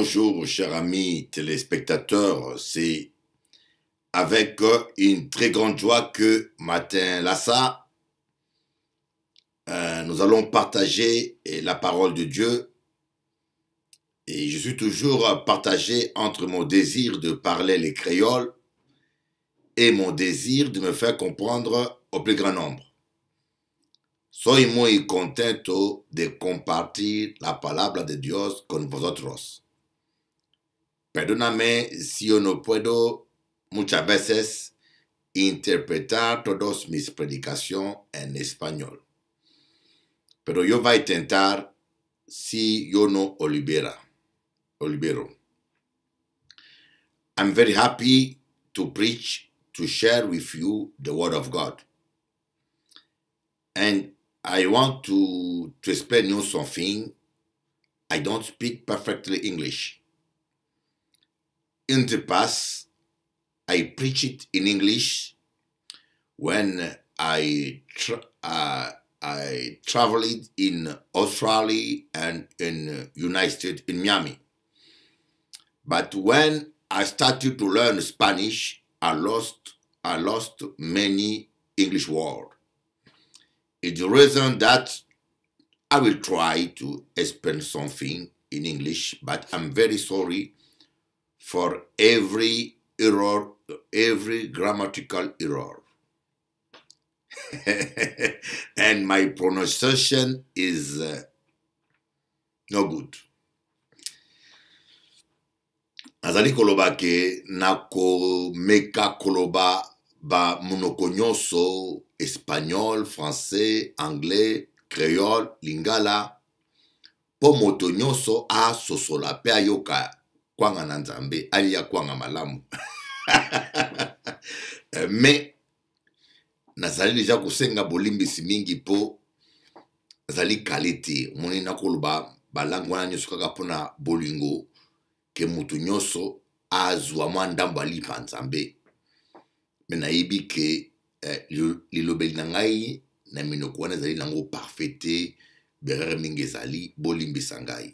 Bonjour, chers amis téléspectateurs. C'est avec une très grande joie que Martin Lassa, nous allons partager la parole de Dieu. Et je suis toujours partagé entre mon désir de parler les créoles et mon désir de me faire comprendre au plus grand nombre. Soy muy contento de compartir la palabra de Dios con vosotros. Perdóname si yo no puedo muchas veces interpretar todas mis predicaciones en español. Pero yo voy a intentar si yo no olvidero. I'm very happy to preach, to share with you the word of God. And I want to explain you something. I don't speak perfectly English. In the past, I preached it in English when I traveled in Australia and in United States, in Miami. But when I started to learn Spanish, I lost many English words. It's the reason that I will try to explain something in English, but I'm very sorry for every error, every grammatical error. And my pronunciation is no good. Azali koloba ke nako meka koloba ba munoko nyonso espagnol, français, anglais, créole, lingala po moto nyonso a sosola pe ayoka kwanga na nzambe aliya kwanga malamu. Mais nazali deja kusenga bolimbisi mingi po nazali kalite moni nakoloba balangu wana nyonso kaka mpona bolingo ke mutu nyonso azwa mwa ndambo alipa nzambe. Me nayebi ke lilobeli na ngai na minoko wana ezali nango parfait berere mingi ezali bolimbisa ngai.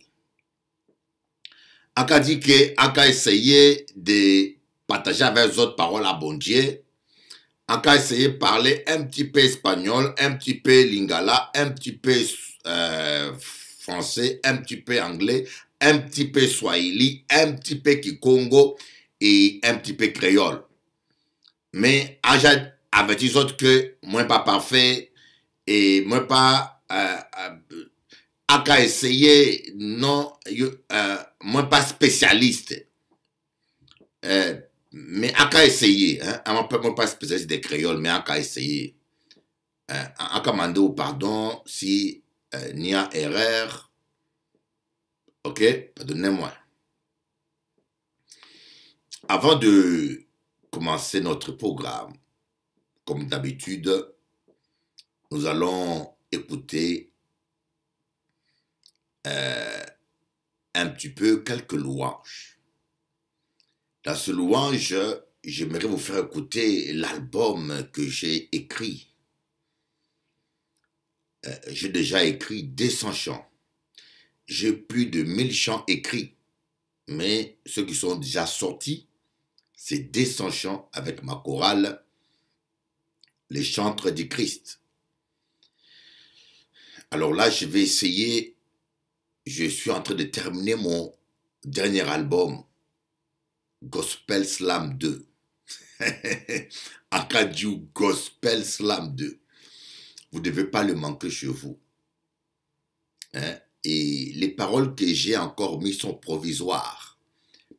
Aka dit que aka essayer de partager avec les autres paroles à bon Dieu. Aka essayer de parler un petit peu espagnol, un petit peu lingala, un petit peu français, un petit peu anglais, un petit peu swahili, un petit peu kikongo et un petit peu créole. Mais j'ai averti les autres que moi pas parfait et moi pas aka essayer non moi pas spécialiste mais aka essayer moi pas spécialiste des créoles mais aka essayer aka mandé au pardon si n'y a erreur. Ok, pardonnez-moi. Avant de commencer notre programme, comme d'habitude, nous allons écouter un petit peu quelques louanges. Dans ce louange, j'aimerais vous faire écouter l'album que j'ai écrit. J'ai déjà écrit 200 chants. J'ai plus de 1000 chants écrits. Mais ceux qui sont déjà sortis, c'est 200 chants avec ma chorale, les chantres du Christ. Alors là, je vais essayer. Je suis en train de terminer mon dernier album, Gospel Slam 2. Akadju Gospel Slam 2. Vous ne devez pas le manquer chez vous. Et les paroles que j'ai encore mises sont provisoires.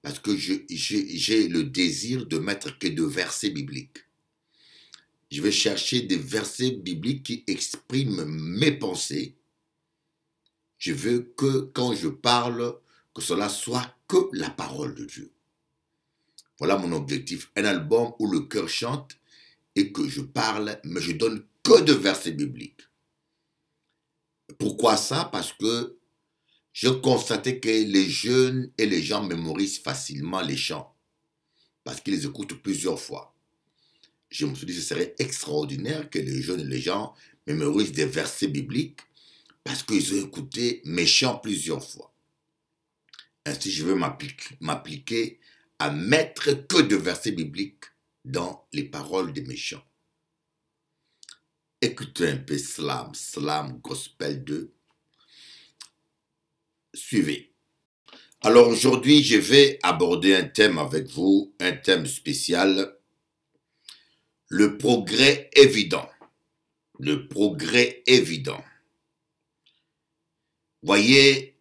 Parce que j'ai le désir de mettre que de versets bibliques. Je vais chercher des versets bibliques qui expriment mes pensées. Je veux que quand je parle, que cela soit que la parole de Dieu. Voilà mon objectif. Un album où le cœur chante et que je parle, mais je donne que de versets bibliques. Pourquoi ça? Parce que je constatais que les jeunes et les gens mémorisent facilement les chants. Parce qu'ils les écoutent plusieurs fois. Je me suis dit que ce serait extraordinaire que les jeunes et les gens mémorisent des versets bibliques parce qu'ils ont écouté mes chants plusieurs fois. Ainsi, je veux m'appliquer à mettre que de versets bibliques dans les paroles des méchants. Écoutez un peu Slam Gospel 2. Suivez. Alors aujourd'hui, je vais aborder un thème avec vous, un thème spécial, le progrès évident. Le progrès évident. Voyez,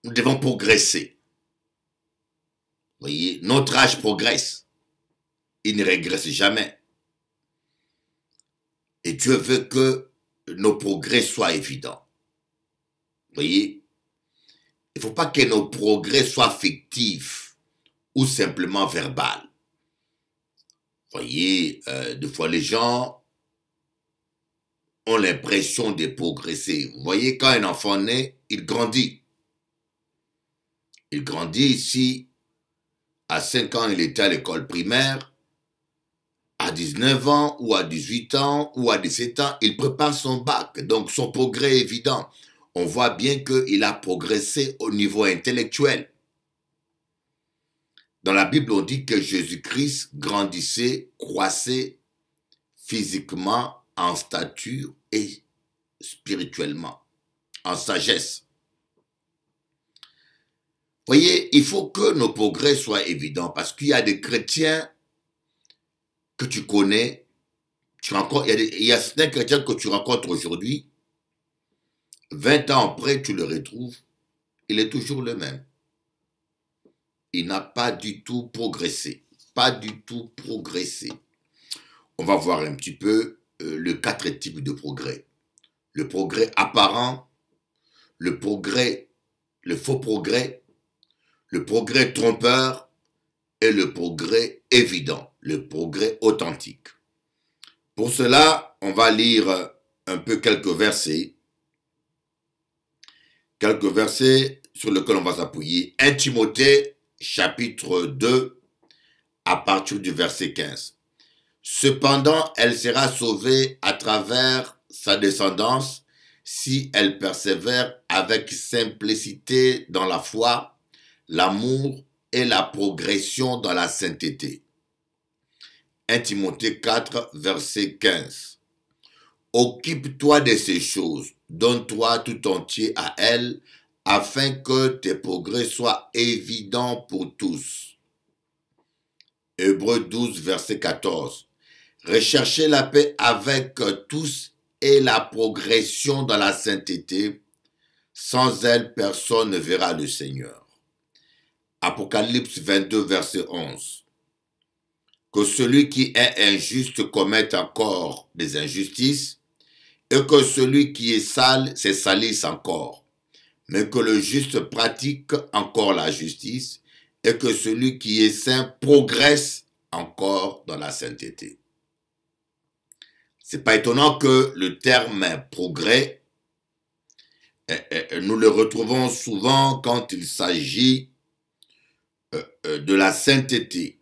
nous devons progresser. Voyez, notre âge progresse. Il ne régresse jamais. Et Dieu veut que nos progrès soient évidents. Voyez, il ne faut pas que nos progrès soient fictifs ou simplement verbal. Voyez, des fois les gens ont l'impression de progresser. Vous voyez, quand un enfant naît, il grandit. Il grandit ici, à 5 ans, il était à l'école primaire. À 19 ans, ou à 18 ans, ou à 17 ans, il prépare son bac. Donc son progrès est évident. On voit bien qu'il a progressé au niveau intellectuel. Dans la Bible, on dit que Jésus-Christ grandissait, croissait physiquement, en stature et spirituellement, en sagesse. Voyez, il faut que nos progrès soient évidents parce qu'il y a des chrétiens que tu connais, il y a certains chrétiens que tu rencontres aujourd'hui, 20 ans après, tu le retrouves, il est toujours le même. Il n'a pas du tout progressé. Pas du tout progressé. On va voir un petit peu les 4 types de progrès. Le progrès apparent, le faux progrès, le progrès trompeur et le progrès évident, le progrès authentique. Pour cela, on va lire un peu quelques versets sur lesquels on va s'appuyer. 1 Timothée, chapitre 2, à partir du verset 15. Cependant, elle sera sauvée à travers sa descendance si elle persévère avec simplicité dans la foi, l'amour et la progression dans la sainteté. 1 Timothée 4, verset 15. Occupe-toi de ces choses, donne-toi tout entier à elles, afin que tes progrès soient évidents pour tous. Hébreux 12, verset 14. Recherchez la paix avec tous et la progression dans la sainteté. Sans elle, personne ne verra le Seigneur. Apocalypse 22, verset 11. Que celui qui est injuste commette encore des injustices, et que celui qui est sale se salisse encore, mais que le juste pratique encore la justice, et que celui qui est saint progresse encore dans la sainteté. C'est pas étonnant que le terme progrès, nous le retrouvons souvent quand il s'agit de la sainteté.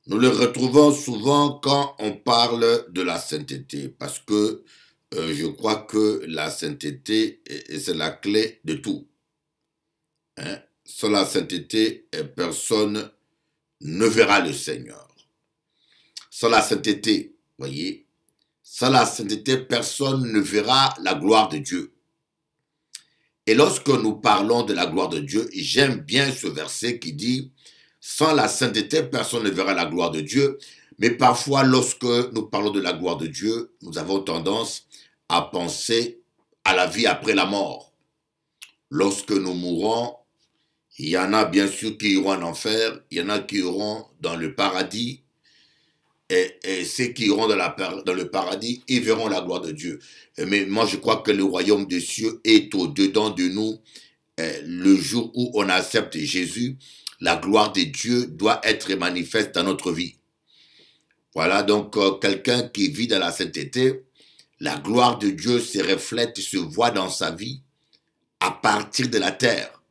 Nous le retrouvons souvent quand on parle de la sainteté, parce que je crois que la sainteté, c'est la clé de tout. Hein? Sans la sainteté, personne ne verra le Seigneur. Sans la sainteté, voyez, sans la sainteté, personne ne verra la gloire de Dieu. Et lorsque nous parlons de la gloire de Dieu, j'aime bien ce verset qui dit « Sans la sainteté, personne ne verra la gloire de Dieu ». Mais parfois, lorsque nous parlons de la gloire de Dieu, nous avons tendance à penser à la vie après la mort. Lorsque nous mourrons, il y en a bien sûr qui iront en enfer, il y en a qui iront dans le paradis, et ceux qui iront dans le paradis, ils verront la gloire de Dieu. Mais moi, je crois que le royaume des cieux est au-dedans de nous. Le jour où on accepte Jésus, la gloire de Dieu doit être manifeste dans notre vie. Voilà, donc quelqu'un qui vit dans la sainteté, la gloire de Dieu se reflète, se voit dans sa vie à partir de la terre.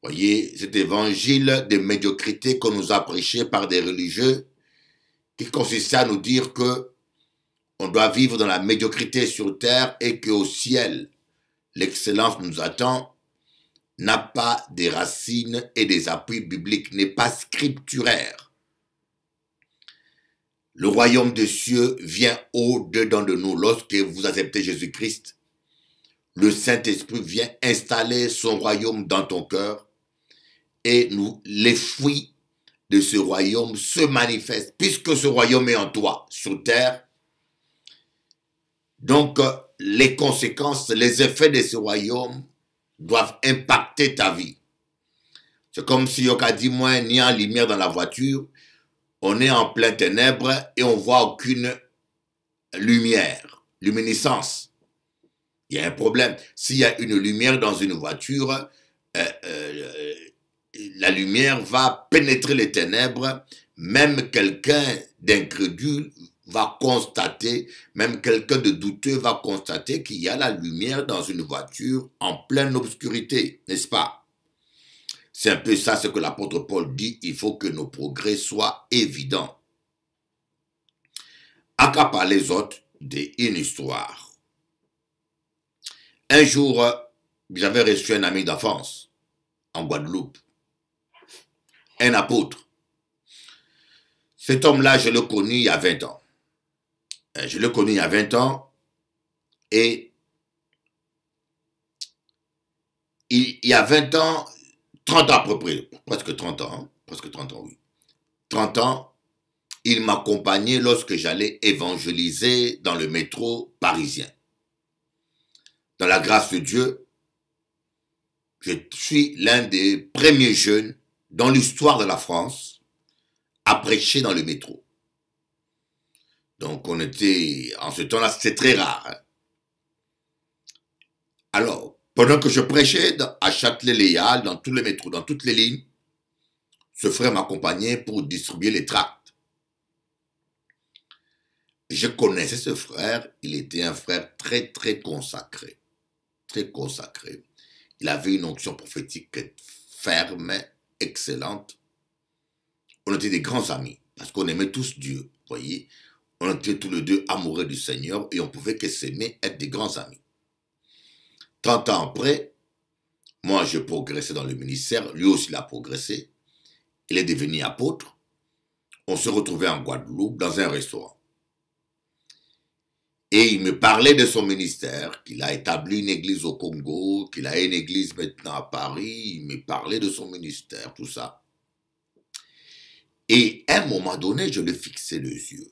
Voyez, cet évangile de médiocrité qu'on nous a prêché par des religieux, qui consistait à nous dire que on doit vivre dans la médiocrité sur terre et qu'au ciel, l'excellence nous attend. n'a pas des racines et des appuis bibliques, n'est pas scripturaire. Le royaume des cieux vient au-dedans de nous. Lorsque vous acceptez Jésus-Christ, le Saint-Esprit vient installer son royaume dans ton cœur et les fruits de ce royaume se manifestent. Puisque ce royaume est en toi, sur terre, donc les conséquences, les effets de ce royaume doivent impacter ta vie. C'est comme si on a dit, moi, il y a lumière dans la voiture, on est en plein ténèbres et on voit aucune lumière, luminescence. Il y a un problème. S'il y a une lumière dans une voiture, la lumière va pénétrer les ténèbres. Même quelqu'un d'incrédule va constater, même quelqu'un de douteux va constater qu'il y a la lumière dans une voiture en pleine obscurité, n'est-ce pas? C'est un peu ça ce que l'apôtre Paul dit, il faut que nos progrès soient évidents. Accapare les autres d'une histoire. Un jour, j'avais reçu un ami d'enfance en Guadeloupe, un apôtre. Cet homme-là, je l'ai connu il y a 20 ans. Je l'ai connu il y a 20 ans et il y a 20 ans, 30 ans à peu près, presque 30 ans, hein, presque 30 ans, oui. 30 ans, il m'accompagnait lorsque j'allais évangéliser dans le métro parisien. Dans la grâce de Dieu, je suis l'un des premiers jeunes dans l'histoire de la France à prêcher dans le métro. Donc on était, en ce temps-là, c'était très rare. Hein. Alors, pendant que je prêchais à Châtelet-Léal, dans tous les métros, dans toutes les lignes, ce frère m'accompagnait pour distribuer les tracts. Je connaissais ce frère, il était un frère très très consacré. Très consacré. Il avait une onction prophétique ferme, excellente. On était des grands amis, parce qu'on aimait tous Dieu, voyez. On était tous les deux amoureux du Seigneur et on pouvait que s'aimer, être des grands amis. 30 ans après, moi je progressais dans le ministère, lui aussi il a progressé. Il est devenu apôtre. On se retrouvait en Guadeloupe dans un restaurant. Et il me parlait de son ministère, qu'il a établi une église au Congo, qu'il a une église maintenant à Paris. Il me parlait de son ministère, tout ça. Et à un moment donné, je lui fixais les yeux.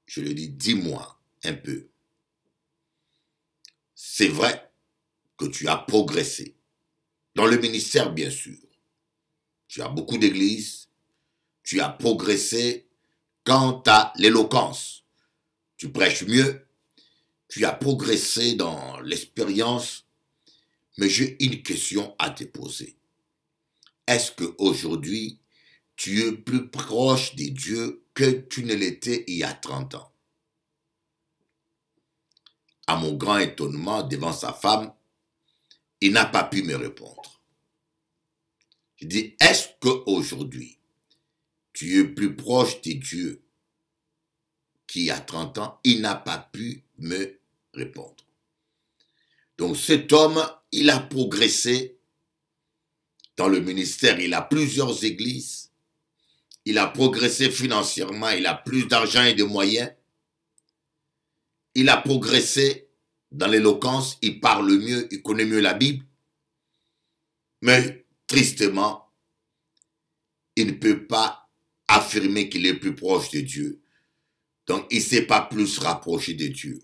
Je lui dis, dis-moi un peu. C'est vrai que tu as progressé. Dans le ministère, bien sûr. Tu as beaucoup d'églises. Tu as progressé quant à l'éloquence. Tu prêches mieux. Tu as progressé dans l'expérience. Mais j'ai une question à te poser. Est-ce qu'aujourd'hui, tu es plus proche de Dieu que tu ne l'étais il y a 30 ans? À mon grand étonnement, devant sa femme, il n'a pas pu me répondre. Je dis, est-ce qu'aujourd'hui, tu es plus proche de Dieu qu'il y a 30 ans? Il n'a pas pu me répondre. Donc cet homme, il a progressé dans le ministère. Il a plusieurs églises. Il a progressé financièrement. Il a plus d'argent et de moyens. Il a progressé dans l'éloquence. Il parle mieux. Il connaît mieux la Bible. Mais tristement, il ne peut pas affirmer qu'il est plus proche de Dieu. Donc, il ne s'est pas plus rapproché de Dieu.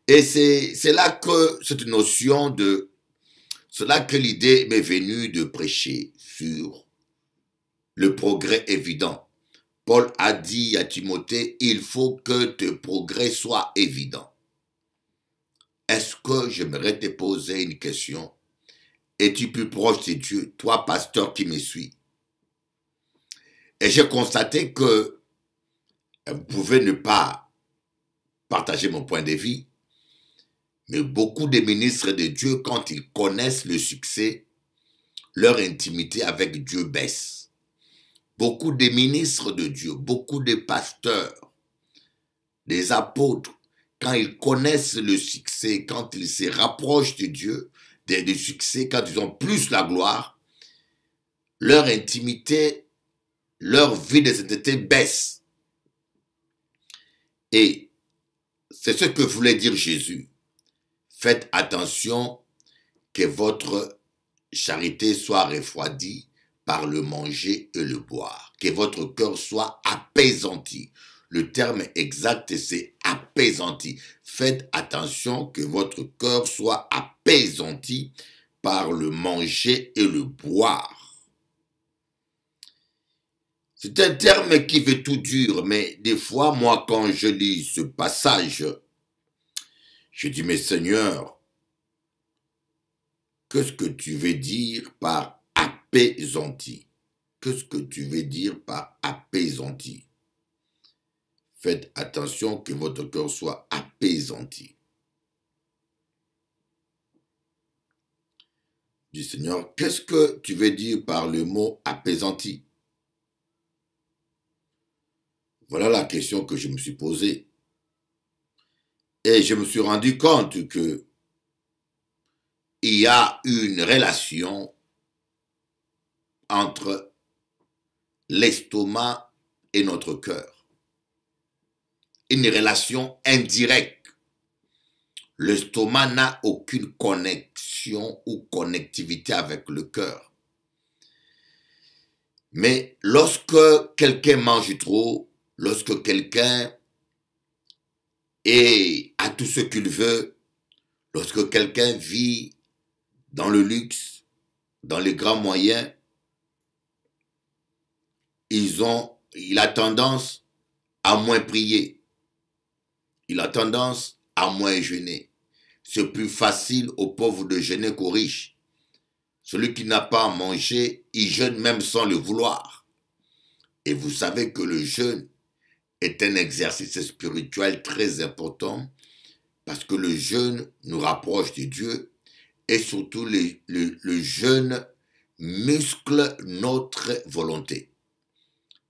Et c'est là que cette notion de... C'est là que l'idée m'est venue de prêcher sur le progrès évident. Paul a dit à Timothée, il faut que tes progrès soient évidents. Est-ce que j'aimerais te poser une question? Es-tu plus proche de Dieu, toi, pasteur qui me suis? Et j'ai constaté que vous pouvez ne pas partager mon point de vue, mais beaucoup de ministres de Dieu, quand ils connaissent le succès, leur intimité avec Dieu baisse. Beaucoup de ministres de Dieu, beaucoup de pasteurs, des apôtres, quand ils connaissent le succès, quand ils se rapprochent de Dieu, de succès, quand ils ont plus la gloire, leur intimité, leur vie de sainteté baisse. Et c'est ce que voulait dire Jésus. Faites attention que votre charité soit refroidie par le manger et le boire, que votre cœur soit apaisanti. Le terme exact, c'est apaisanti. Faites attention que votre cœur soit apaisanti par le manger et le boire. C'est un terme qui veut tout dire, mais des fois, moi, quand je lis ce passage, je dis, mais Seigneur, qu'est-ce que tu veux dire par apaisanti? Qu'est-ce que tu veux dire par apaisanti? Faites attention que votre cœur soit apaisanti. Du Seigneur, qu'est-ce que tu veux dire par le mot apaisanti? Voilà la question que je me suis posée. Et je me suis rendu compte que il y a une relation entre l'estomac et notre cœur. Une relation indirecte. L'estomac n'a aucune connexion ou connectivité avec le cœur. Mais lorsque quelqu'un mange trop, lorsque quelqu'un a tout ce qu'il veut, lorsque quelqu'un vit dans le luxe, dans les grands moyens, il a tendance à moins prier. Il a tendance à moins jeûner. C'est plus facile aux pauvres de jeûner qu'aux riches. Celui qui n'a pas à manger, il jeûne même sans le vouloir. Et vous savez que le jeûne est un exercice spirituel très important parce que le jeûne nous rapproche de Dieu et surtout le jeûne muscle notre volonté.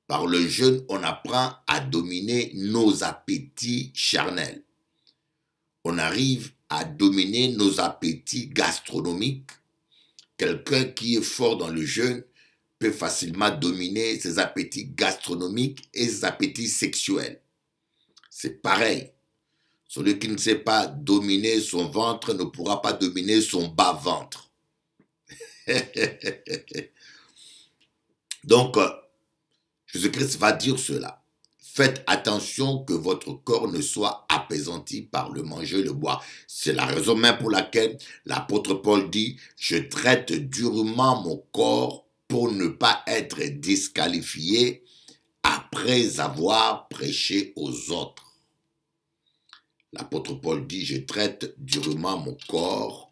Par le jeûne, on apprend à dominer nos appétits charnels. On arrive à dominer nos appétits gastronomiques. Quelqu'un qui est fort dans le jeûne peut facilement dominer ses appétits gastronomiques et ses appétits sexuels. C'est pareil. Celui qui ne sait pas dominer son ventre ne pourra pas dominer son bas-ventre. Donc, Jésus-Christ va dire cela. Faites attention que votre corps ne soit apaisanti par le manger et le boire. C'est la raison même pour laquelle l'apôtre Paul dit « Je traite durement mon corps pour ne pas être disqualifié après avoir prêché aux autres. » L'apôtre Paul dit « Je traite durement mon corps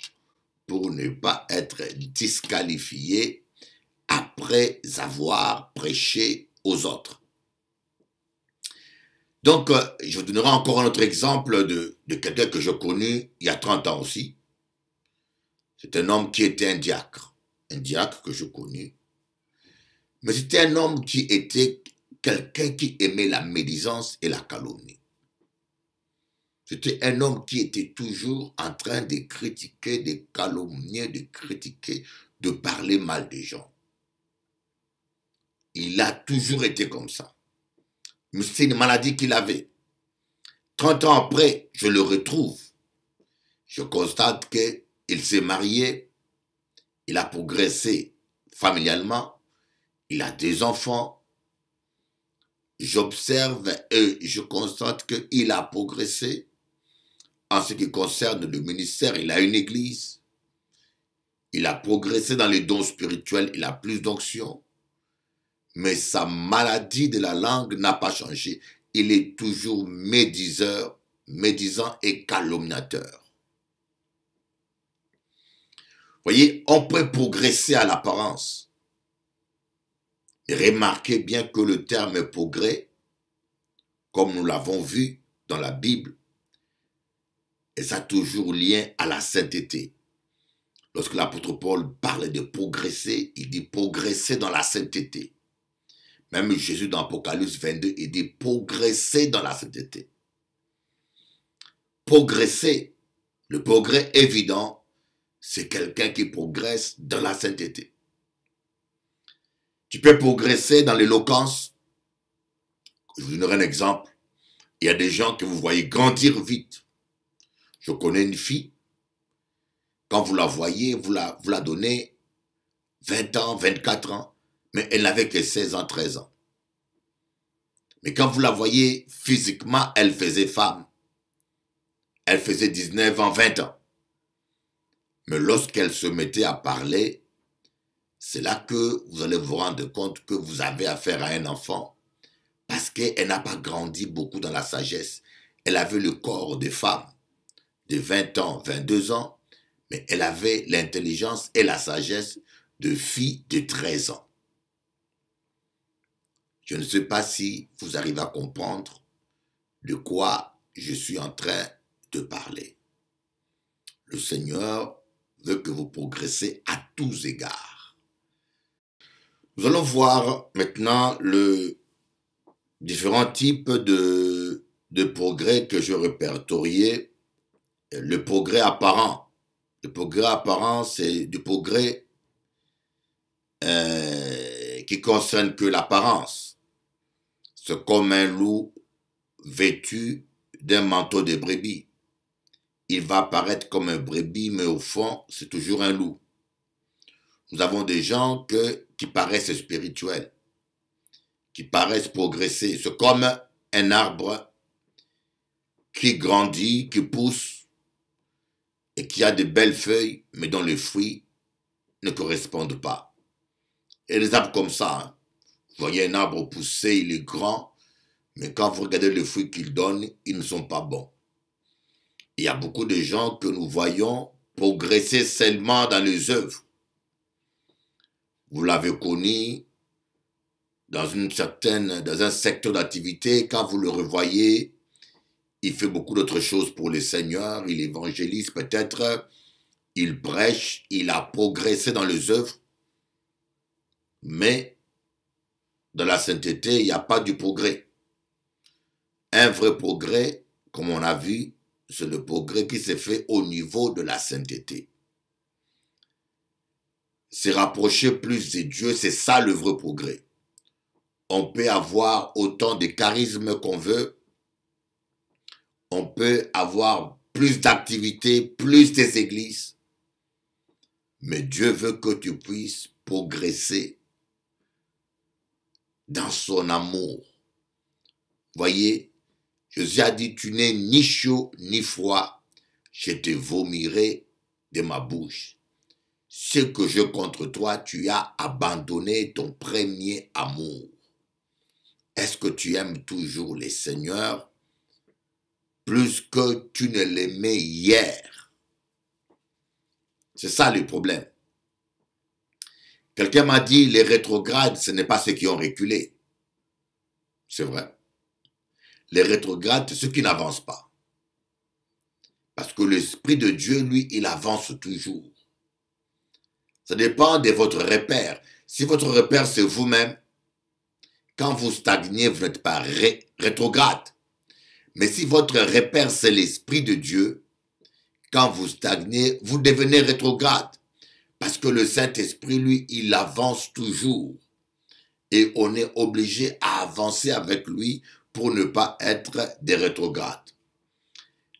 pour ne pas être disqualifié après avoir prêché aux autres. » Donc, je vous donnerai encore un autre exemple de quelqu'un que j'ai connu il y a 30 ans aussi. C'est un homme qui était un diacre que je connais. Mais c'était un homme qui était quelqu'un qui aimait la médisance et la calomnie. C'était un homme qui était toujours en train de critiquer, de calomnier, de critiquer, de parler mal des gens. Il a toujours été comme ça. Mais c'est une maladie qu'il avait. 30 ans après, je le retrouve. Je constate qu'il s'est marié, il a progressé familialement, il a des enfants. J'observe et je constate qu'il a progressé. En ce qui concerne le ministère, il a une église. Il a progressé dans les dons spirituels, il a plus d'onction. Mais sa maladie de la langue n'a pas changé. Il est toujours médisant et calomniateur. Vous voyez, on peut progresser à l'apparence. Remarquez bien que le terme progrès, comme nous l'avons vu dans la Bible, est a toujours lien à la sainteté. Lorsque l'apôtre Paul parle de progresser, il dit progresser dans la sainteté. Même Jésus dans Apocalypse 22, il dit progresser dans la sainteté. Progresser, le progrès évident, c'est quelqu'un qui progresse dans la sainteté. Tu peux progresser dans l'éloquence. Je vous donnerai un exemple. Il y a des gens que vous voyez grandir vite. Je connais une fille, quand vous la voyez, vous la donnez 20 ans, 24 ans, mais elle n'avait que 16 ans, 13 ans. Mais quand vous la voyez physiquement, elle faisait femme. Elle faisait 19 ans, 20 ans. Mais lorsqu'elle se mettait à parler, c'est là que vous allez vous rendre compte que vous avez affaire à un enfant. Parce qu'elle n'a pas grandi beaucoup dans la sagesse. Elle avait le corps de femme de 20 ans, 22 ans, mais elle avait l'intelligence et la sagesse de fille de 13 ans. Je ne sais pas si vous arrivez à comprendre de quoi je suis en train de parler. Le Seigneur veut que vous progressez à tous égards. Nous allons voir maintenant le différents types de progrès que je répertoriais. Le progrès apparent. Le progrès apparent, c'est du progrès qui concerne que l'apparence. C'est comme un loup vêtu d'un manteau de brebis. Il va apparaître comme un brebis, mais au fond, c'est toujours un loup. Nous avons des gens qui paraissent spirituels, qui paraissent progresser. C'est comme un arbre qui grandit, qui pousse et qui a de belles feuilles, mais dont les fruits ne correspondent pas. Et les arbres comme ça, hein. Vous voyez un arbre pousser, il est grand, mais quand vous regardez les fruits qu'il donne, ils ne sont pas bons. Il y a beaucoup de gens que nous voyons progresser seulement dans les œuvres. Vous l'avez connu dans un secteur d'activité, quand vous le revoyez, il fait beaucoup d'autres choses pour le Seigneur, il évangélise peut-être, il prêche, il a progressé dans les œuvres, mais dans la sainteté, il n'y a pas du progrès. Un vrai progrès, comme on a vu, c'est le progrès qui s'est fait au niveau de la sainteté. Se rapprocher plus de Dieu, c'est ça le vrai progrès. On peut avoir autant de charisme qu'on veut, on peut avoir plus d'activités, plus des églises, mais Dieu veut que tu puisses progresser dans son amour. Voyez, Jésus a dit, tu n'es ni chaud ni froid, je te vomirai de ma bouche. Ce que je contre toi, tu as abandonné ton premier amour. Est-ce que tu aimes toujours le Seigneur plus que tu ne l'aimais hier? C'est ça le problème. Quelqu'un m'a dit, les rétrogrades, ce n'est pas ceux qui ont reculé. C'est vrai. Les rétrogrades, c'est ceux qui n'avancent pas. Parce que l'Esprit de Dieu, lui, il avance toujours. Ça dépend de votre repère. Si votre repère, c'est vous-même, quand vous stagnez, vous n'êtes pas rétrograde. Mais si votre repère, c'est l'Esprit de Dieu, quand vous stagnez, vous devenez rétrograde. Parce que le Saint-Esprit, lui, il avance toujours. Et on est obligé à avancer avec lui pour ne pas être des rétrogrades.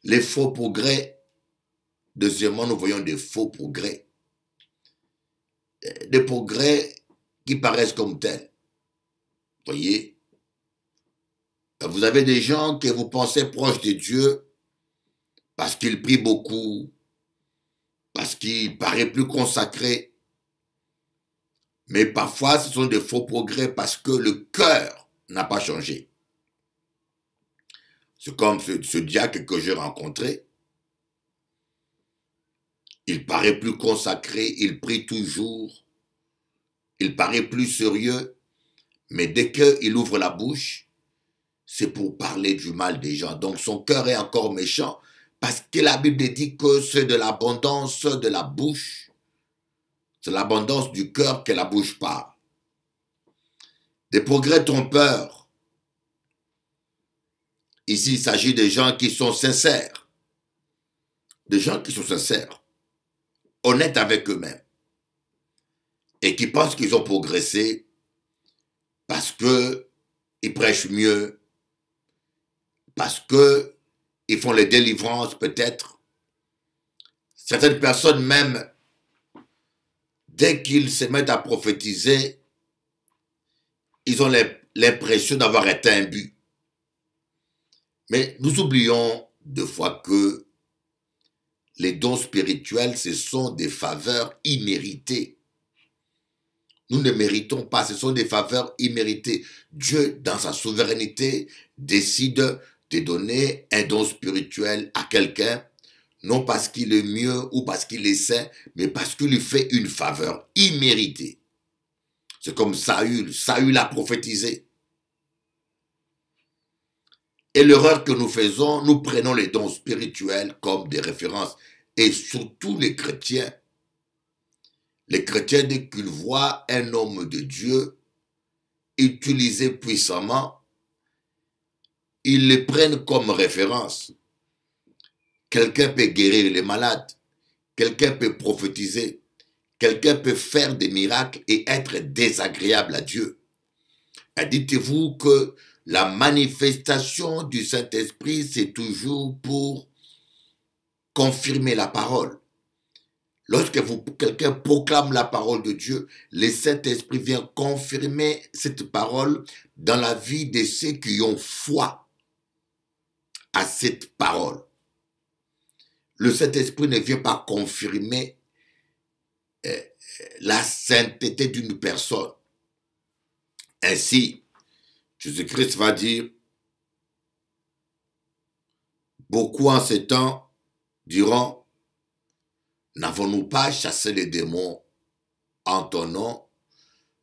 Les faux progrès, deuxièmement, nous voyons des faux progrès. Des progrès qui paraissent comme tels. Voyez, vous avez des gens que vous pensez proches de Dieu parce qu'ils prient beaucoup, parce qu'ils paraissent plus consacrés. Mais parfois, ce sont des faux progrès parce que le cœur n'a pas changé. C'est comme ce diacre que j'ai rencontré. Il paraît plus consacré, il prie toujours, il paraît plus sérieux, mais dès qu'il ouvre la bouche, c'est pour parler du mal des gens. Donc son cœur est encore méchant, parce que la Bible dit que c'est de l'abondance de la bouche, c'est l'abondance du cœur que la bouche parle. Des progrès trompeurs. Ici, il s'agit de gens qui sont sincères. Des gens qui sont sincères. honnêtes avec eux-mêmes et qui pensent qu'ils ont progressé parce qu'ils prêchent mieux, parce qu'ils font les délivrances peut-être. Certaines personnes même, dès qu'ils se mettent à prophétiser, ils ont l'impression d'avoir atteint un but. Mais nous oublions deux fois que les dons spirituels, ce sont des faveurs imméritées. Nous ne méritons pas, ce sont des faveurs imméritées. Dieu, dans sa souveraineté, décide de donner un don spirituel à quelqu'un, non parce qu'il est mieux ou parce qu'il est saint, mais parce qu'il lui fait une faveur imméritée. C'est comme Saül. Saül a prophétisé. Et l'erreur que nous faisons, nous prenons les dons spirituels comme des références. Et surtout les chrétiens. Les chrétiens, dès qu'ils voient un homme de Dieu utilisé puissamment, ils le prennent comme référence. Quelqu'un peut guérir les malades. Quelqu'un peut prophétiser. Quelqu'un peut faire des miracles et être désagréable à Dieu. Et dites-vous que la manifestation du Saint-Esprit, c'est toujours pour confirmer la parole. Lorsque quelqu'un proclame la parole de Dieu, le Saint-Esprit vient confirmer cette parole dans la vie de ceux qui ont foi à cette parole. Le Saint-Esprit ne vient pas confirmer la sainteté d'une personne. Ainsi, Jésus-Christ va dire, beaucoup en ces temps diront, n'avons-nous pas chassé les démons en ton nom?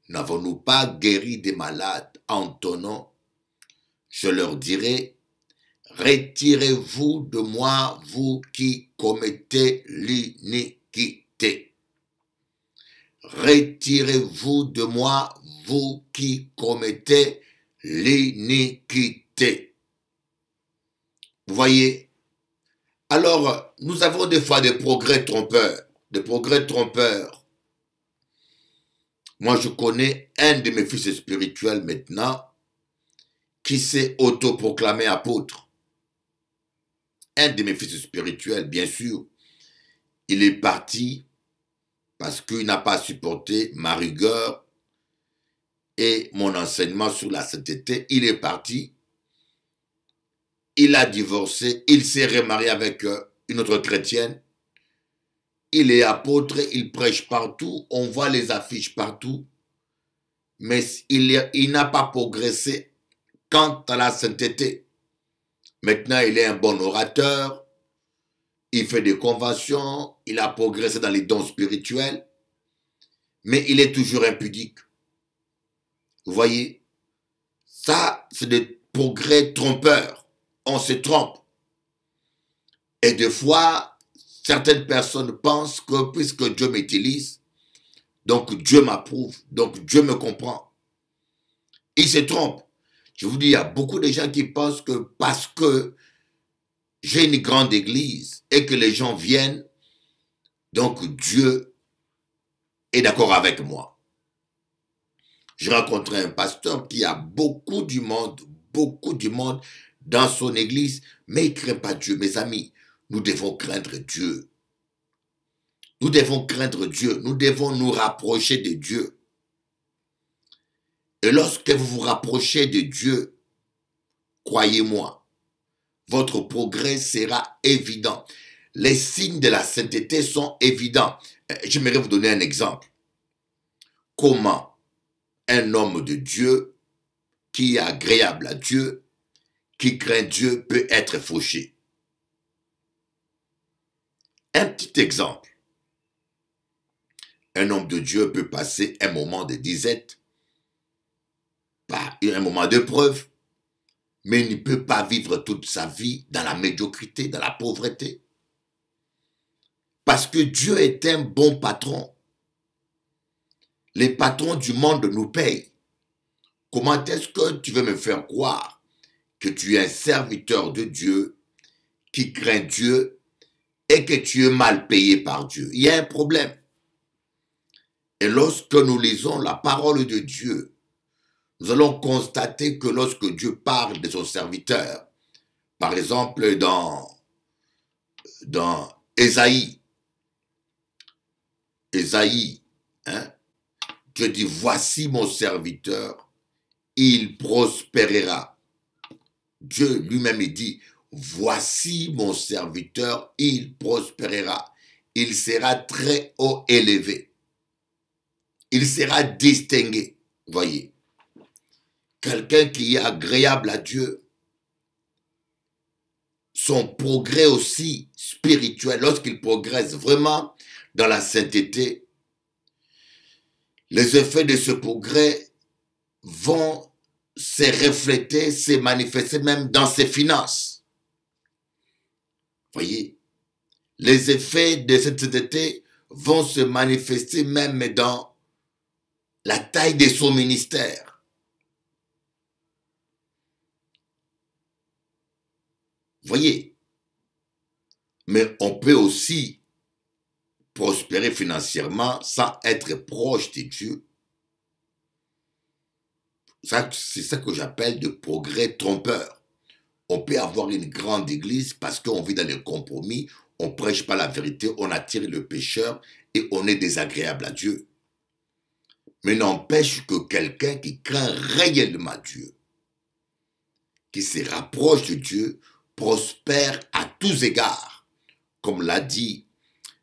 N'avons-nous pas guéri des malades en ton nom? Je leur dirai, retirez-vous de moi, vous qui commettez l'iniquité. Retirez-vous de moi, vous qui commettez l'iniquité. Vous voyez? Alors, nous avons des fois des progrès trompeurs. Des progrès trompeurs. Moi, je connais un de mes fils spirituels maintenant qui s'est autoproclamé apôtre. Un de mes fils spirituels, bien sûr. Il est parti parce qu'il n'a pas supporté ma rigueur et mon enseignement sur la sainteté. Il est parti. Il a divorcé. Il s'est remarié avec une autre chrétienne. Il est apôtre, il prêche partout, on voit les affiches partout, mais il n'a pas progressé quant à la sainteté. Maintenant, il est un bon orateur, il fait des conventions, il a progressé dans les dons spirituels, mais il est toujours impudique. Vous voyez, ça, c'est des progrès trompeurs. On se trompe. Et des fois, certaines personnes pensent que puisque Dieu m'utilise, donc Dieu m'approuve, donc Dieu me comprend. Ils se trompent. Je vous dis, il y a beaucoup de gens qui pensent que parce que j'ai une grande église et que les gens viennent, donc Dieu est d'accord avec moi. J'ai rencontré un pasteur qui a beaucoup du monde dans son église, mais il ne craint pas Dieu. Mes amis, nous devons craindre Dieu. Nous devons craindre Dieu. Nous devons nous rapprocher de Dieu. Et lorsque vous vous rapprochez de Dieu, croyez-moi, votre progrès sera évident. Les signes de la sainteté sont évidents. J'aimerais vous donner un exemple. Comment un homme de Dieu qui est agréable à Dieu, qui craint Dieu, peut être fauché. Un petit exemple. Un homme de Dieu peut passer un moment de disette, un moment d'épreuve, mais il ne peut pas vivre toute sa vie dans la médiocrité, dans la pauvreté. Parce que Dieu est un bon patron. Les patrons du monde nous payent. Comment est-ce que tu veux me faire croire que tu es un serviteur de Dieu, qui craint Dieu, et que tu es mal payé par Dieu, il y a un problème. Et lorsque nous lisons la parole de Dieu, nous allons constater que lorsque Dieu parle de son serviteur, par exemple dans Ésaïe, hein, Dieu dit, voici mon serviteur, il prospérera. Dieu lui-même dit, voici mon serviteur, il prospérera. Il sera très haut élevé. Il sera distingué. Voyez, quelqu'un qui est agréable à Dieu, son progrès aussi spirituel, lorsqu'il progresse vraiment dans la sainteté, les effets de ce progrès vont se refléter, se manifester même dans ses finances. Voyez, les effets de cette sainteté vont se manifester même dans la taille de son ministère. Voyez, mais on peut aussi prospérer financièrement sans être proche de Dieu. C'est ça que j'appelle de progrès trompeur. On peut avoir une grande église parce qu'on vit dans le compromis, on ne prêche pas la vérité, on attire le pécheur et on est désagréable à Dieu. Mais n'empêche que quelqu'un qui craint réellement Dieu, qui se rapproche de Dieu, prospère à tous égards, comme l'a dit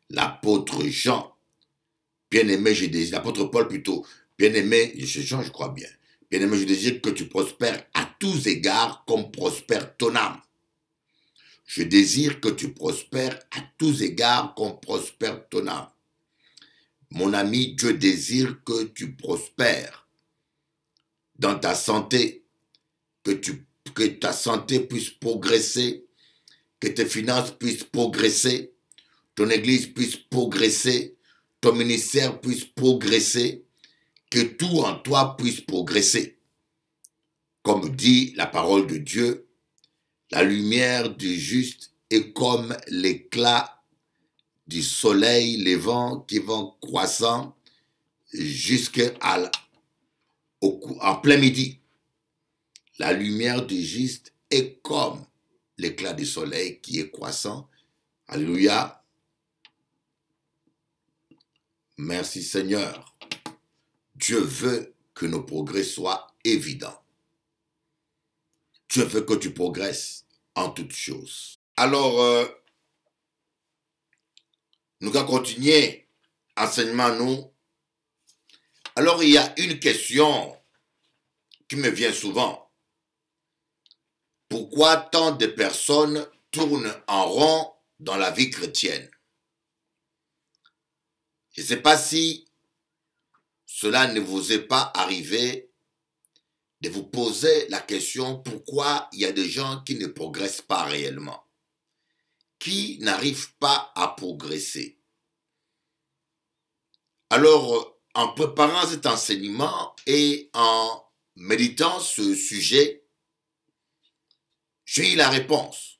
l'apôtre Jean. Bien-aimé, je désire, l'apôtre Paul plutôt, bien-aimé, Jean, je crois bien, bien-aimé, je désire que tu prospères à tous égards comme prospère ton âme. Je désire que tu prospères à tous égards comme prospère ton âme. Mon ami, Dieu désire que tu prospères dans ta santé, que ta santé puisse progresser, que tes finances puissent progresser, ton église puisse progresser, ton ministère puisse progresser, que tout en toi puisse progresser. Comme dit la parole de Dieu, la lumière du juste est comme l'éclat du soleil levant qui va croissant jusqu'en plein midi. La lumière du juste est comme l'éclat du soleil qui est croissant. Alléluia. Merci Seigneur. Dieu veut que nos progrès soient évidents. Dieu veut que tu progresses en toutes choses. Alors, nous allons continuer. Enseignement, nous. Alors, il y a une question qui me vient souvent. Pourquoi tant de personnes tournent en rond dans la vie chrétienne? Je ne sais pas si cela ne vous est pas arrivé de vous poser la question pourquoi il y a des gens qui ne progressent pas réellement, qui n'arrivent pas à progresser. Alors, en préparant cet enseignement et en méditant ce sujet, j'ai eu la réponse.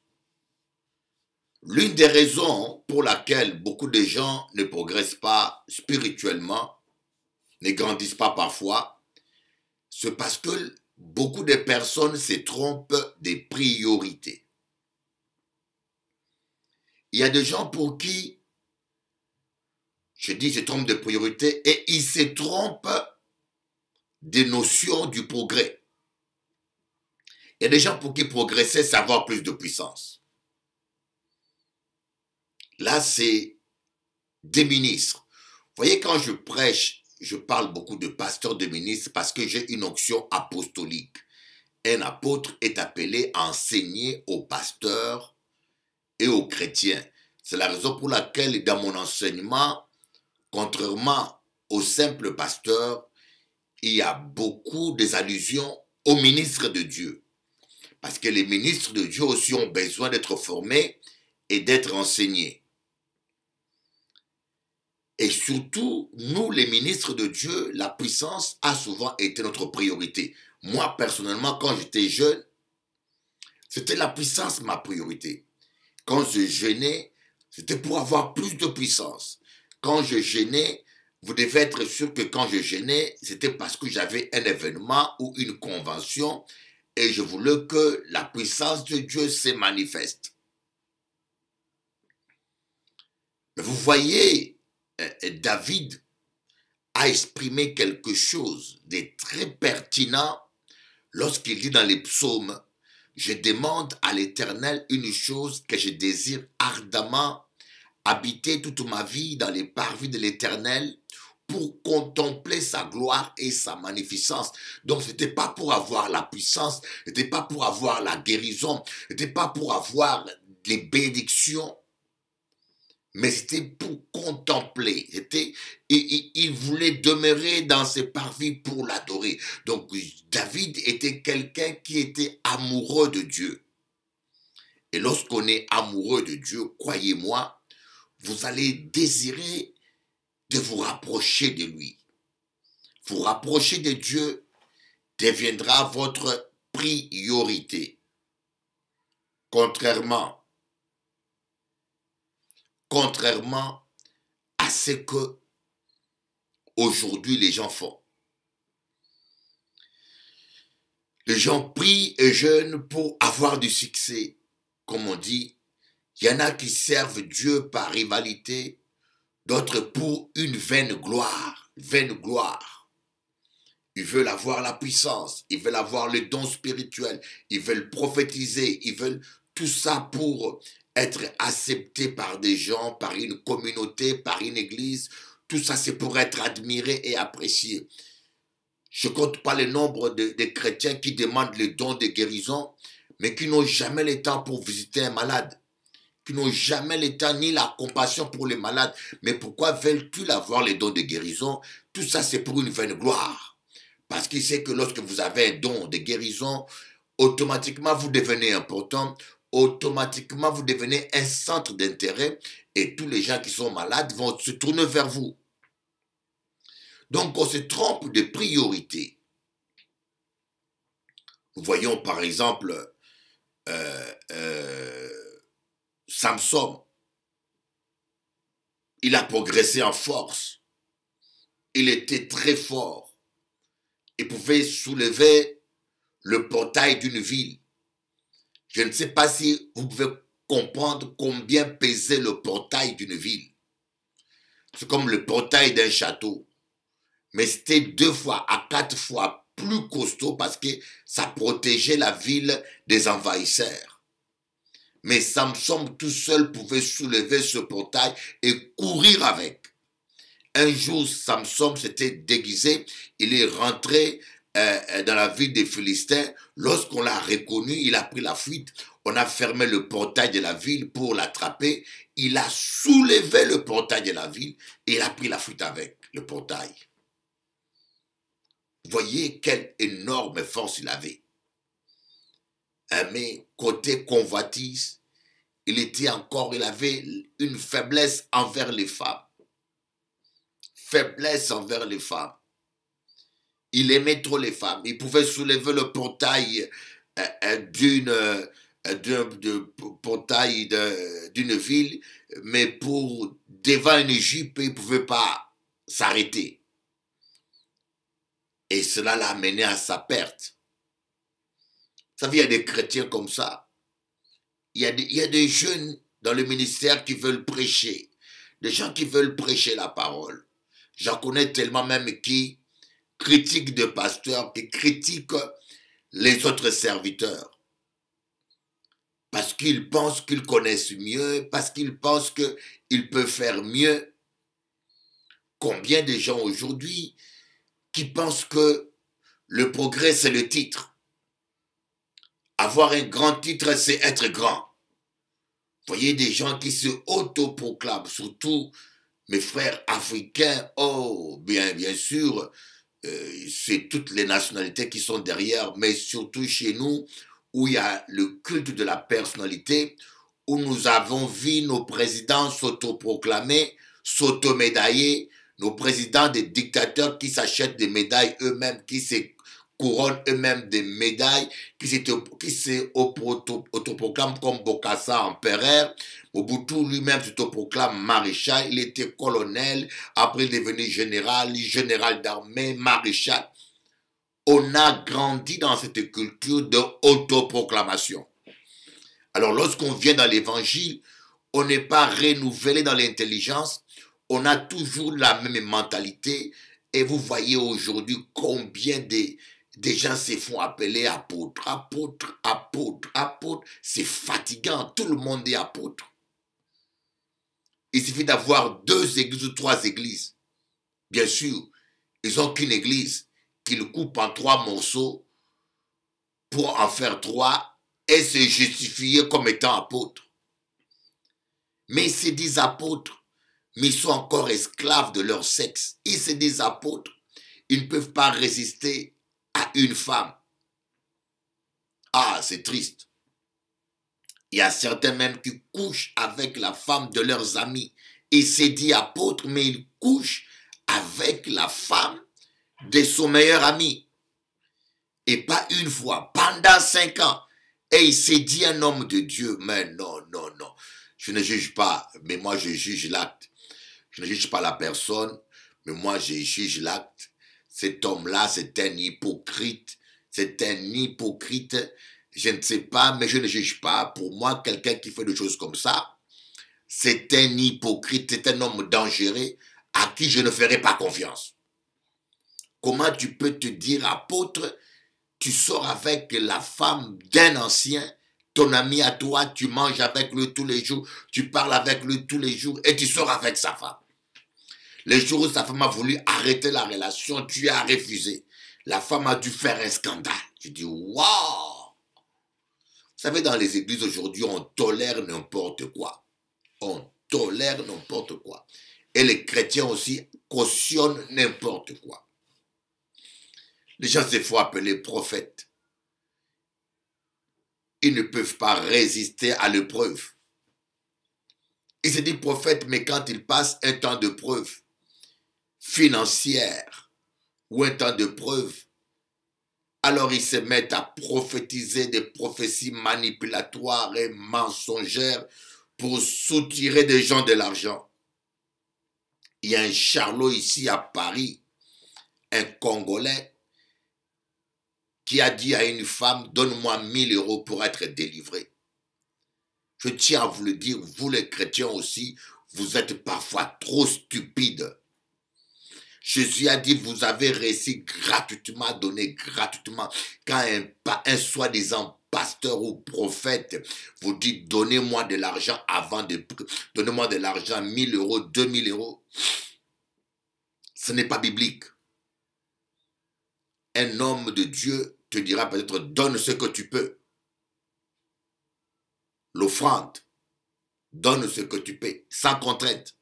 L'une des raisons pour laquelle beaucoup de gens ne progressent pas spirituellement, ne grandissent pas parfois, c'est parce que beaucoup de personnes se trompent des priorités. Il y a des gens pour qui, je dis, se trompent de priorités et ils se trompent des notions du progrès. Il y a des gens pour qui progresser, c'est avoir plus de puissance. Là, c'est des ministres. Vous voyez, quand je prêche, je parle beaucoup de pasteurs, de ministres, parce que j'ai une onction apostolique. Un apôtre est appelé à enseigner aux pasteurs et aux chrétiens. C'est la raison pour laquelle, dans mon enseignement, contrairement aux simples pasteurs, il y a beaucoup des allusions aux ministres de Dieu. Parce que les ministres de Dieu aussi ont besoin d'être formés et d'être enseignés. Et surtout, nous, les ministres de Dieu, la puissance a souvent été notre priorité. Moi, personnellement, quand j'étais jeune, c'était la puissance ma priorité. Quand je jeûnais, C'était pour avoir plus de puissance. Quand je jeûnais, vous devez être sûr que quand je jeûnais, c'était parce que j'avais un événement ou une convention et je voulais que la puissance de Dieu se manifeste. Mais vous voyez, David a exprimé quelque chose de très pertinent lorsqu'il dit dans les psaumes, « Je demande à l'Éternel une chose que je désire ardemment, habiter toute ma vie dans les parvis de l'Éternel pour contempler sa gloire et sa magnificence. » Donc, ce n'était pas pour avoir la puissance, ce n'était pas pour avoir la guérison, ce n'était pas pour avoir les bénédictions, mais c'était pour contempler. Il voulait demeurer dans ses parvis pour l'adorer. Donc, David était quelqu'un qui était amoureux de Dieu. Et lorsqu'on est amoureux de Dieu, croyez-moi, vous allez désirer de vous rapprocher de lui. Vous rapprocher de Dieu deviendra votre priorité. Contrairement à ce que aujourd'hui les gens font. Les gens prient et jeûnent pour avoir du succès. Comme on dit, il y en a qui servent Dieu par rivalité, d'autres pour une vaine gloire. Vaine gloire. Ils veulent avoir la puissance, ils veulent avoir le don spirituel, ils veulent prophétiser, ils veulent tout ça pour être accepté par des gens, par une communauté, par une église. Tout ça, c'est pour être admiré et apprécié. Je ne compte pas le nombre de chrétiens qui demandent le don de guérison, mais qui n'ont jamais le temps pour visiter un malade, qui n'ont jamais le temps ni la compassion pour les malades. Mais pourquoi veulent-ils avoir les dons de guérison? Tout ça, c'est pour une vaine gloire. Parce qu'il sait que lorsque vous avez un don de guérison, automatiquement, vous devenez important, automatiquement, vous devenez un centre d'intérêt et tous les gens qui sont malades vont se tourner vers vous. Donc, on se trompe de priorité. Nous voyons par exemple Samson. Il a progressé en force. Il était très fort. Il pouvait soulever le portail d'une ville. Je ne sais pas si vous pouvez comprendre combien pesait le portail d'une ville. C'est comme le portail d'un château. Mais c'était 2 fois à 4 fois plus costaud parce que ça protégeait la ville des envahisseurs. Mais Samson tout seul pouvait soulever ce portail et courir avec. Un jour, Samson s'était déguisé, il est rentré dans la ville des Philistins. Lorsqu'on l'a reconnu, il a pris la fuite. On a fermé le portail de la ville pour l'attraper. Il a soulevé le portail de la ville et il a pris la fuite avec le portail. Voyez quelle énorme force il avait. Mais côté convoitise, il avait une faiblesse envers les femmes. Faiblesse envers les femmes. Il aimait trop les femmes. Il pouvait soulever le portail d'une ville, mais pour devant une jupe, il ne pouvait pas s'arrêter. Et cela l'a amené à sa perte. Vous savez, il y a des chrétiens comme ça. Il y a des jeunes dans le ministère qui veulent prêcher. Des gens qui veulent prêcher la parole. J'en connais tellement même qui critiquent des pasteurs, qui critiquent les autres serviteurs. Parce qu'ils pensent qu'ils connaissent mieux, parce qu'ils pensent qu'ils peuvent faire mieux. Combien de gens aujourd'hui qui pensent que le progrès, c'est le titre. Avoir un grand titre, c'est être grand. Vous voyez des gens qui se autoproclament, surtout mes frères africains. Oh, bien sûr, c'est toutes les nationalités qui sont derrière, mais surtout chez nous, où il y a le culte de la personnalité, où nous avons vu nos présidents s'autoproclamer, s'automédailler, nos présidents des dictateurs qui s'achètent des médailles eux-mêmes, qui se couronnent eux-mêmes des médailles, qui s'autoproclament comme Bokassa empereur. Mobutu lui-même s'autoproclame maréchal, il était colonel, après il est devenu général, général d'armée, maréchal. On a grandi dans cette culture de autoproclamation. Alors lorsqu'on vient dans l'évangile, on n'est pas renouvelé dans l'intelligence, on a toujours la même mentalité. Et vous voyez aujourd'hui combien des gens se font appeler apôtres, apôtres, apôtres, apôtres. C'est fatigant, tout le monde est apôtre. Il suffit d'avoir 2 églises ou 3 églises. Bien sûr, ils n'ont qu'une église qu'ils coupent en 3 morceaux pour en faire 3 et se justifier comme étant apôtres. Mais ils se disent apôtres, mais ils sont encore esclaves de leur sexe. Ils se disent apôtres, ils ne peuvent pas résister à une femme. Ah, c'est triste. Il y a certains même qui couchent avec la femme de leurs amis. Ils se disent apôtres, mais ils couchent avec la femme de son meilleur ami. Et pas une fois, pendant 5 ans. Et il s'est dit un homme de Dieu. Mais non, non, non. Je ne juge pas, mais moi je juge l'acte. Je ne juge pas la personne, mais moi je juge l'acte. Cet homme-là, c'est un hypocrite. C'est un hypocrite. Je ne sais pas, mais je ne juge pas. Pour moi, quelqu'un qui fait des choses comme ça, c'est un hypocrite, c'est un homme dangereux à qui je ne ferai pas confiance. Comment tu peux te dire apôtre, tu sors avec la femme d'un ancien, ton ami à toi, tu manges avec lui tous les jours, tu parles avec lui tous les jours et tu sors avec sa femme. Le jour où sa femme a voulu arrêter la relation, tu as refusé. La femme a dû faire un scandale. Je dis, waouh! Vous savez, dans les églises aujourd'hui, on tolère n'importe quoi. On tolère n'importe quoi. Et les chrétiens aussi cautionnent n'importe quoi. Les gens se font appeler prophètes. Ils ne peuvent pas résister à l'épreuve. Ils se disent prophètes, mais quand ils passent un temps de preuve financière ou un temps de preuve, alors ils se mettent à prophétiser des prophéties manipulatoires et mensongères pour soutirer des gens de l'argent. Il y a un charlot ici à Paris, un Congolais, qui a dit à une femme, donne-moi 1000 € pour être délivré. Je tiens à vous le dire, vous les chrétiens aussi, vous êtes parfois trop stupides. Jésus a dit, vous avez réussi gratuitement, donné gratuitement. Quand un soi-disant pasteur ou prophète vous dit, donnez-moi de l'argent donnez-moi de l'argent, 1000 €, 2000 €. Ce n'est pas biblique. Un homme de Dieu te dira peut-être, donne ce que tu peux. L'offrande, donne ce que tu peux, sans contrainte.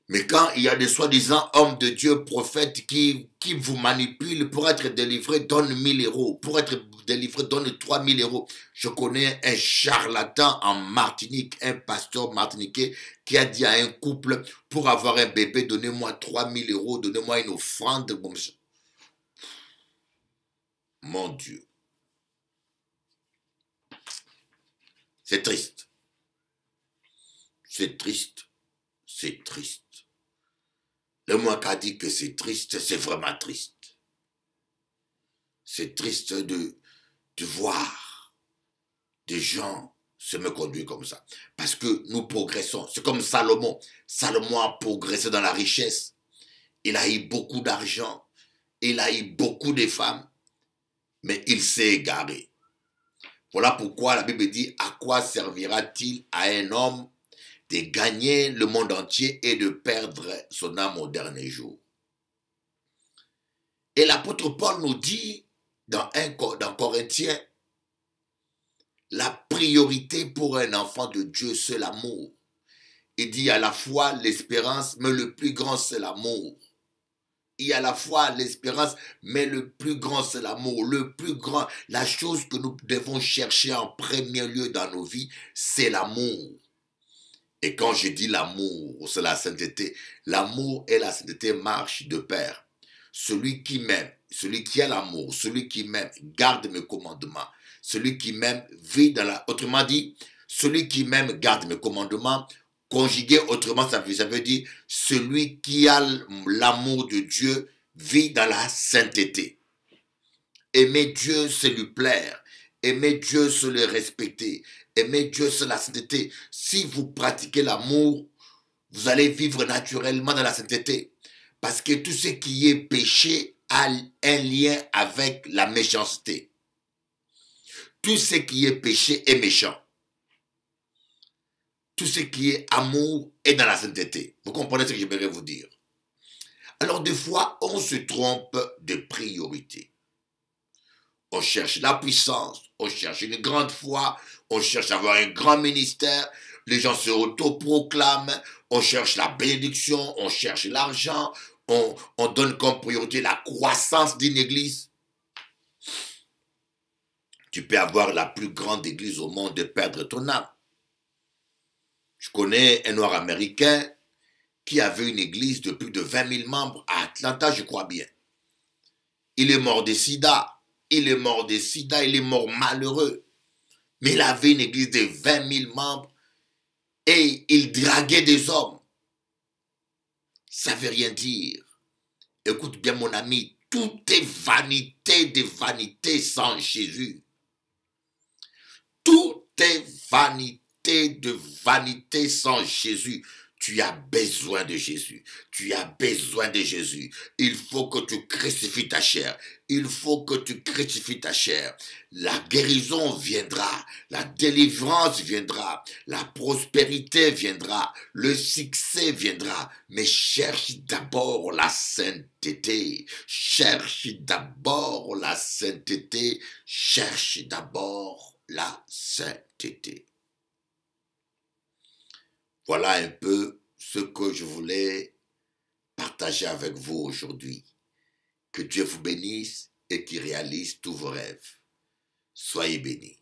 Mais quand il y a des soi-disant hommes de Dieu, prophètes, qui vous manipulent pour être délivré, donne 1000 €. Pour être délivré, donne 3000 €. Je connais un charlatan en Martinique, un pasteur martiniquais, qui a dit à un couple, pour avoir un bébé, donnez-moi 3000 €, donnez-moi une offrande. Mon Dieu. C'est triste. C'est triste. C'est triste. Le moins qu'a dit que c'est triste, c'est vraiment triste. C'est triste de voir des gens se me conduire comme ça. Parce que nous progressons. C'est comme Salomon. Salomon a progressé dans la richesse. Il a eu beaucoup d'argent. Il a eu beaucoup de femmes. Mais il s'est égaré. Voilà pourquoi la Bible dit, à quoi servira-t-il à un homme de gagner le monde entier et de perdre son âme au dernier jour. Et l'apôtre Paul nous dit dans Corinthiens, la priorité pour un enfant de Dieu, c'est l'amour. Il dit à la fois l'espérance, mais le plus grand, c'est l'amour. Il y a à la fois l'espérance, mais le plus grand, c'est l'amour. Le plus grand, la chose que nous devons chercher en premier lieu dans nos vies, c'est l'amour. Et quand je dis l'amour, c'est la sainteté. L'amour et la sainteté marchent de pair. celui qui m'aime, celui qui a l'amour, celui qui m'aime, garde mes commandements. Celui qui m'aime vit dans la... Autrement dit, celui qui m'aime garde mes commandements. Conjugué autrement, ça veut dire celui qui a l'amour de Dieu vit dans la sainteté. Aimer Dieu, c'est lui plaire. Aimer Dieu, c'est le respecter. Aimer Dieu, c'est la sainteté. Si vous pratiquez l'amour, vous allez vivre naturellement dans la sainteté. Parce que tout ce qui est péché a un lien avec la méchanceté. Tout ce qui est péché est méchant. Tout ce qui est amour est dans la sainteté. Vous comprenez ce que j'aimerais vous dire? Alors des fois, on se trompe de priorité. On cherche la puissance, on cherche une grande foi, on cherche à avoir un grand ministère, les gens se autoproclament, on cherche la bénédiction, on cherche l'argent, on donne comme priorité la croissance d'une église. Tu peux avoir la plus grande église au monde et perdre ton âme. Je connais un noir américain qui avait une église de plus de 20 000 membres à Atlanta, je crois bien. Il est mort de sida. Il est mort de sida, il est mort malheureux. Mais il avait une église de 20 000 membres et il draguait des hommes. Ça ne veut rien dire. Écoute bien mon ami, tout est vanité de vanité sans Jésus. Tout est vanité de vanité sans Jésus. Tu as besoin de Jésus. Tu as besoin de Jésus. Il faut que tu crucifies ta chair. Il faut que tu crucifies ta chair. La guérison viendra. La délivrance viendra. La prospérité viendra. Le succès viendra. Mais cherche d'abord la sainteté. Cherche d'abord la sainteté. Cherche d'abord la sainteté. Voilà un peu ce que je voulais partager avec vous aujourd'hui. Que Dieu vous bénisse et qu'il réalise tous vos rêves. Soyez bénis.